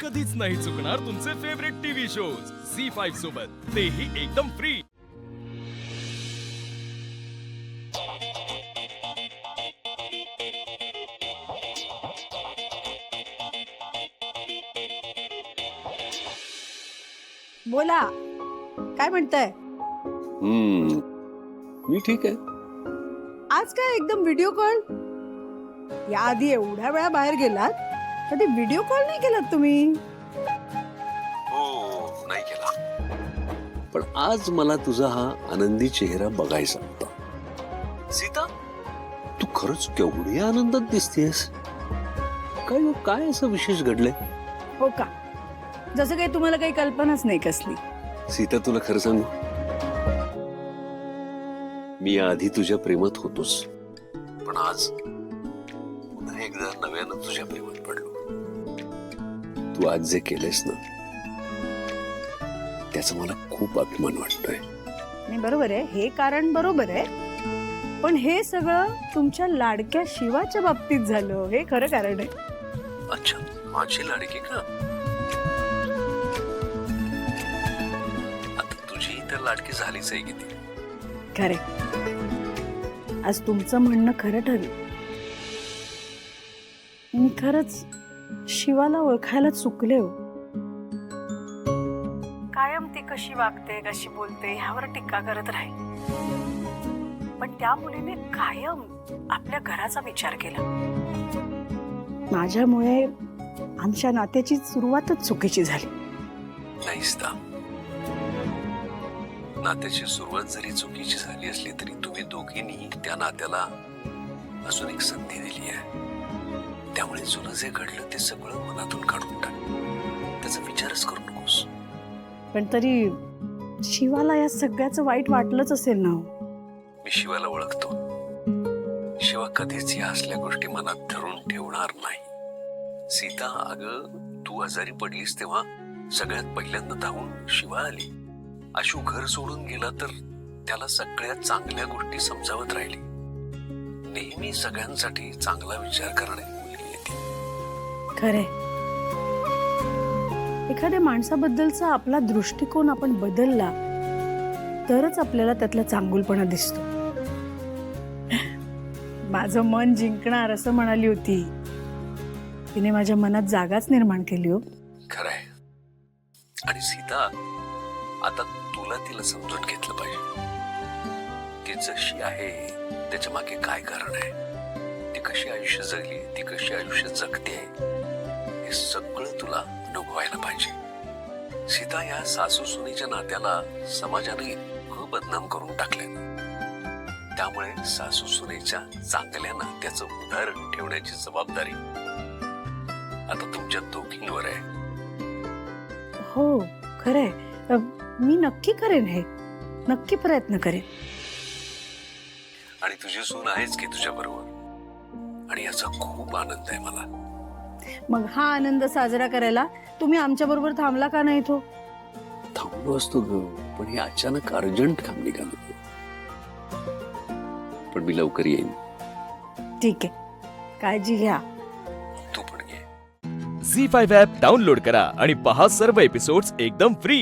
कधीच नाही चुकणार तुमचे फेवरेट टीव्ही शोज झी5 सोबत, तेही एकदम फ्री. बोला, काय म्हणताय? मी ठीक आहे. आज काय एकदम व्हिडिओ कॉल? याआधी एवढ्या वेळा बाहेर गेलात, कधी व्हिडिओ कॉल नाही केलात तुम्ही? हो, नाही केला. पण आज मला तुझा हा आनंदी चेहरा बघायचा होता. सीता, तू खरंच केवढी आनंदात दिसतेस. काय असं विशेष घडलंय? हो का? जसं काही तुम्हाला काही कल्पनाच नाही कसली. सीता, तुला खरं सांगू, मी आधी तुझ्या प्रेमात होतोच, पण आज पुन्हा एकदा नव्यानं तुझ्या प्रेमात पडलो. तू आज जे केलेस ना, त्याचा मला खूप अभिमान वाटतोय. नाही, बरोबर आहे, हे कारण बरोबर आहे, पण हे सगळं तुमच्या लाडक्या शिवाच्या बाबतीत झालं, हे खरं कारण आहे. अच्छा, माझी लाडकी का? आता तुझी तर लाडकी झालीच आहे किती. खरे, आज तुमचं म्हणणं खरं ठरलं. मी खरंच शिवाला ओळखायला चुकले हो. कायम ती कशी वागते, कशी बोलते ह्यावर टीका करत राहील, पण त्या मुलीने कायम आपल्या घराचा विचार केला. माझ्यामुळे आमच्या नात्याची सुरुवातच चुकीची झाली. नाहीस ना, नात्याची सुरुवात जरी चुकीची झाली असली तरी तुम्ही दोघींनी त्या नात्याला अजून एक संधी दिली आहे. त्यामुळे जुनं जे घडलं ते सगळं मनातून काढून टाक. त्याचा विचारच करू नकोस. पण तरी शिवाला या सगळ्याचं वाईट वाटलंच असेल ना. मी शिवाला ओळखतो. शिवा कधीच या असल्या गोष्टी मनात धरून ठेवणार नाही. सीता, अगं तू आजारी पडलीस तेव्हा सगळ्यात पहिल्यांदा धावून शिवा आली. आशू घर सोडून गेला तर त्याला सगळ्या चांगल्या गोष्टी समजावत राहिली. नेहमी सगळ्यांसाठी चांगला विचार करणारी मुलगी आहे ती. खरे, एखाद्या माणसाबद्दलचा आपला दृष्टिकोन आपण बदलला तरच आपल्याला त्यातला चांगुलपणा दिसतो. माझं मन जिंकणार असं म्हणाली होती, तिने माझ्या मनात जागाच निर्माण केली हो. खरंय. आणि सीता, आता तुला तिला समजून घेतलं पाहिजे. ती जशी आहे त्याच्या मागे काय कारण आहे, ती कशी आयुष्य जगली, ती कशी आयुष्य जगते, हे सगळं तुला अनुभवायला पाहिजे. सीता, या सासू सुनेच्या नात्याला समाजाने खूप बदनाम करून टाकले. त्यामुळे सासू सुनेच्या चांगल्या नात्याचं उदाहरण ठेवण्याची जबाबदारी आता तुमच्या दोघींवर आहे. हो, खरंय. मी नक्की करेन, हे नक्की प्रयत्न करेन. आणि तुझी सून आहेच की तुझ्या बरोबर, आणि याचा खूप आनंद आहे मला. मग हा आनंद साजरा करायला तुम्ही आमच्या बरोबर थांबला का नाही? तो थांबलो असतो ग, पण हे अचानक अर्जंट काम निघालं. पण मी लवकर येईन. ठीक आहे, काळजी घ्या. तू पण घे. झी5 ॲप डाउनलोड करा आणि पहा सर्व एपिसोड्स एकदम फ्री.